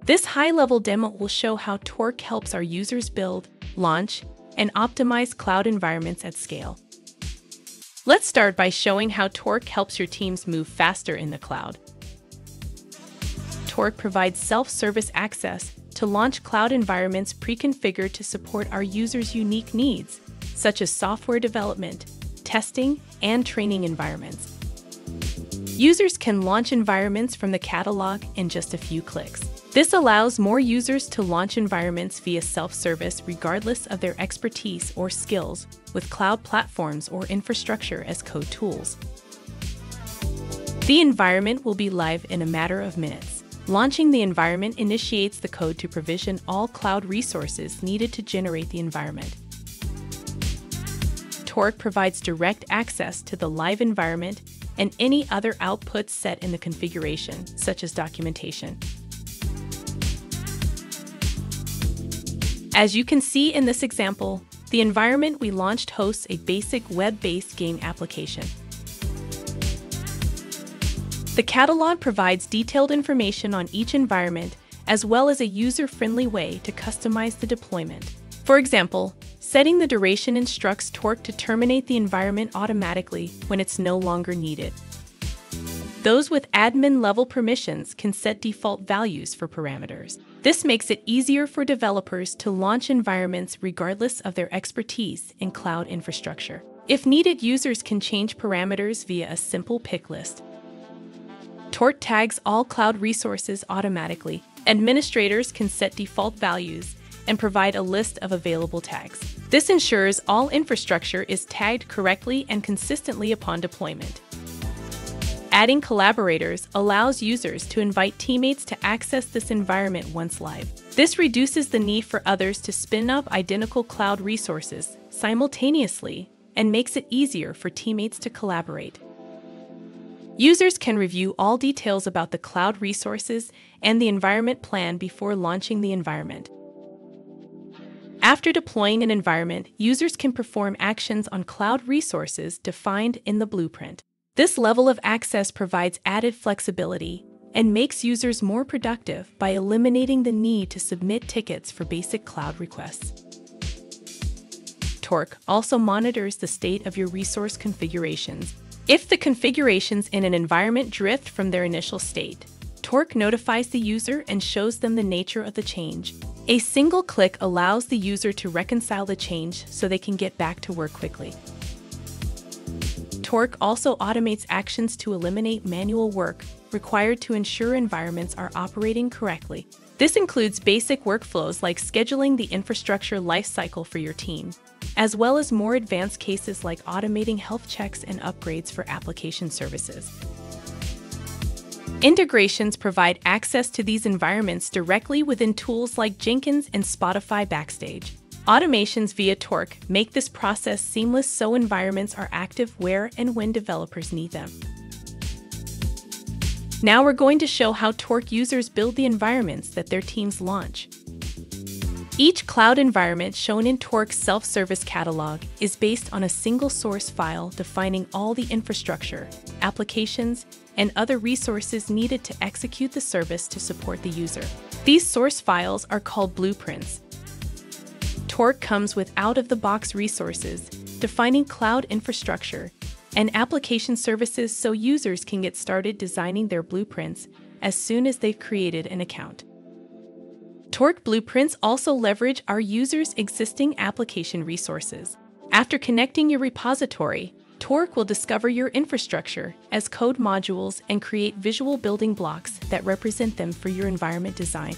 This high-level demo will show how Torque helps our users build, launch, and optimize cloud environments at scale. Let's start by showing how Torque helps your teams move faster in the cloud. Torque provides self-service access to launch cloud environments pre-configured to support our users' unique needs, such as software development, testing, and training environments. Users can launch environments from the catalog in just a few clicks. This allows more users to launch environments via self-service regardless of their expertise or skills, with cloud platforms or infrastructure as code tools. The environment will be live in a matter of minutes. Launching the environment initiates the code to provision all cloud resources needed to generate the environment. Torque provides direct access to the live environment and any other outputs set in the configuration, such as documentation. As you can see in this example, the environment we launched hosts a basic web-based game application. The catalog provides detailed information on each environment, as well as a user-friendly way to customize the deployment. For example, setting the duration instructs Torque to terminate the environment automatically when it's no longer needed. Those with admin-level permissions can set default values for parameters. This makes it easier for developers to launch environments regardless of their expertise in cloud infrastructure. If needed, users can change parameters via a simple pick list. Torque tags all cloud resources automatically. Administrators can set default values and provide a list of available tags. This ensures all infrastructure is tagged correctly and consistently upon deployment. Adding collaborators allows users to invite teammates to access this environment once live. This reduces the need for others to spin up identical cloud resources simultaneously and makes it easier for teammates to collaborate. Users can review all details about the cloud resources and the environment plan before launching the environment. After deploying an environment, users can perform actions on cloud resources defined in the blueprint. This level of access provides added flexibility and makes users more productive by eliminating the need to submit tickets for basic cloud requests. Torque also monitors the state of your resource configurations. If the configurations in an environment drift from their initial state, Torque notifies the user and shows them the nature of the change. A single click allows the user to reconcile the change so they can get back to work quickly. Torque also automates actions to eliminate manual work required to ensure environments are operating correctly. This includes basic workflows like scheduling the infrastructure lifecycle for your team, as well as more advanced cases like automating health checks and upgrades for application services. Integrations provide access to these environments directly within tools like Jenkins and Spotify Backstage. Automations via Torque make this process seamless so environments are active where and when developers need them. Now we're going to show how Torque users build the environments that their teams launch. Each cloud environment shown in Torque's self-service catalog is based on a single source file defining all the infrastructure, applications, and other resources needed to execute the service to support the user. These source files are called blueprints. Torque comes with out-of-the-box resources, defining cloud infrastructure, and application services so users can get started designing their blueprints as soon as they've created an account. Torque blueprints also leverage our users' existing application resources. After connecting your repository, Torque will discover your infrastructure as code modules and create visual building blocks that represent them for your environment design.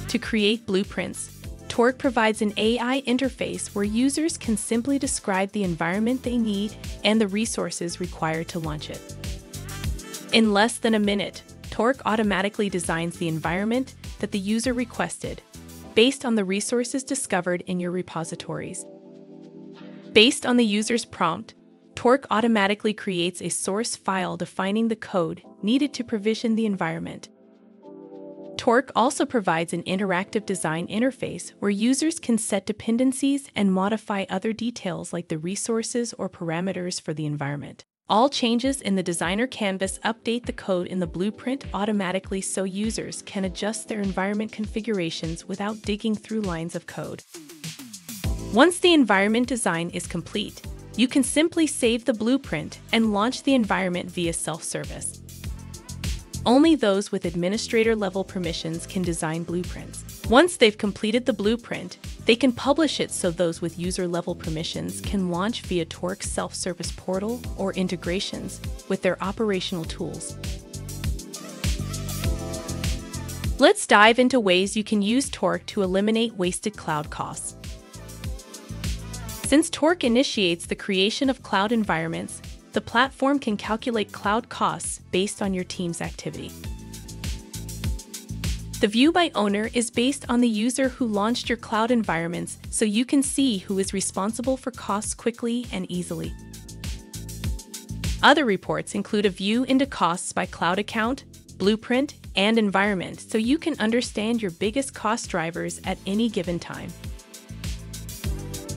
To create blueprints, Torque provides an AI interface where users can simply describe the environment they need and the resources required to launch it. In less than a minute, Torque automatically designs the environment that the user requested, based on the resources discovered in your repositories. Based on the user's prompt, Torque automatically creates a source file defining the code needed to provision the environment. Torque also provides an interactive design interface where users can set dependencies and modify other details like the resources or parameters for the environment. All changes in the designer canvas update the code in the blueprint automatically so users can adjust their environment configurations without digging through lines of code. Once the environment design is complete, you can simply save the blueprint and launch the environment via self-service. Only those with administrator-level permissions can design blueprints. Once they've completed the blueprint, they can publish it so those with user-level permissions can launch via Torque's self-service portal or integrations with their operational tools. Let's dive into ways you can use Torque to eliminate wasted cloud costs. Since Torque initiates the creation of cloud environments, the platform can calculate cloud costs based on your team's activity. The view by owner is based on the user who launched your cloud environments, so you can see who is responsible for costs quickly and easily. Other reports include a view into costs by cloud account, blueprint, and environment, so you can understand your biggest cost drivers at any given time.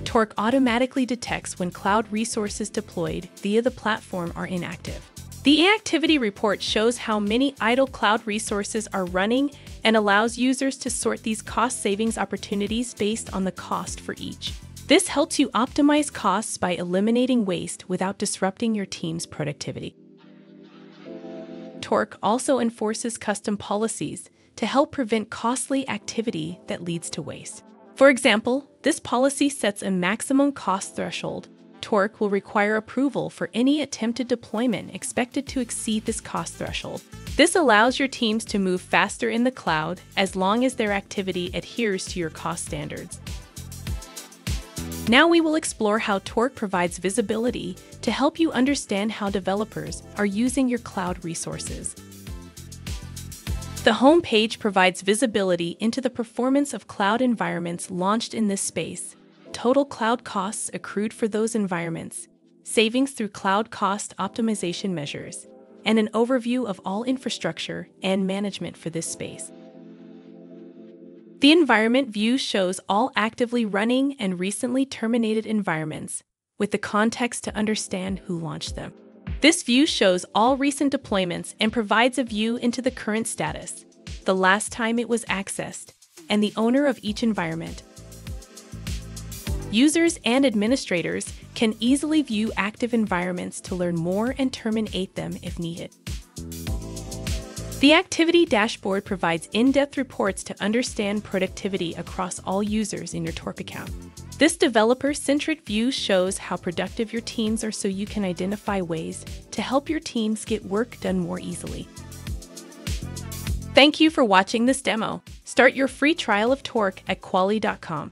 Torque automatically detects when cloud resources deployed via the platform are inactive. The inactivity report shows how many idle cloud resources are running and allows users to sort these cost savings opportunities based on the cost for each. This helps you optimize costs by eliminating waste without disrupting your team's productivity. Torque also enforces custom policies to help prevent costly activity that leads to waste. For example, this policy sets a maximum cost threshold. Torque will require approval for any attempted deployment expected to exceed this cost threshold. This allows your teams to move faster in the cloud as long as their activity adheres to your cost standards. Now we will explore how Torque provides visibility to help you understand how developers are using your cloud resources. The home page provides visibility into the performance of cloud environments launched in this space, total cloud costs accrued for those environments, savings through cloud cost optimization measures, and an overview of all infrastructure and management for this space. The environment view shows all actively running and recently terminated environments, with the context to understand who launched them. This view shows all recent deployments and provides a view into the current status, the last time it was accessed, and the owner of each environment. Users and administrators can easily view active environments to learn more and terminate them if needed. The Activity Dashboard provides in-depth reports to understand productivity across all users in your Torque account. This developer-centric view shows how productive your teams are so you can identify ways to help your teams get work done more easily. Thank you for watching this demo. Start your free trial of Torque at Quali.com.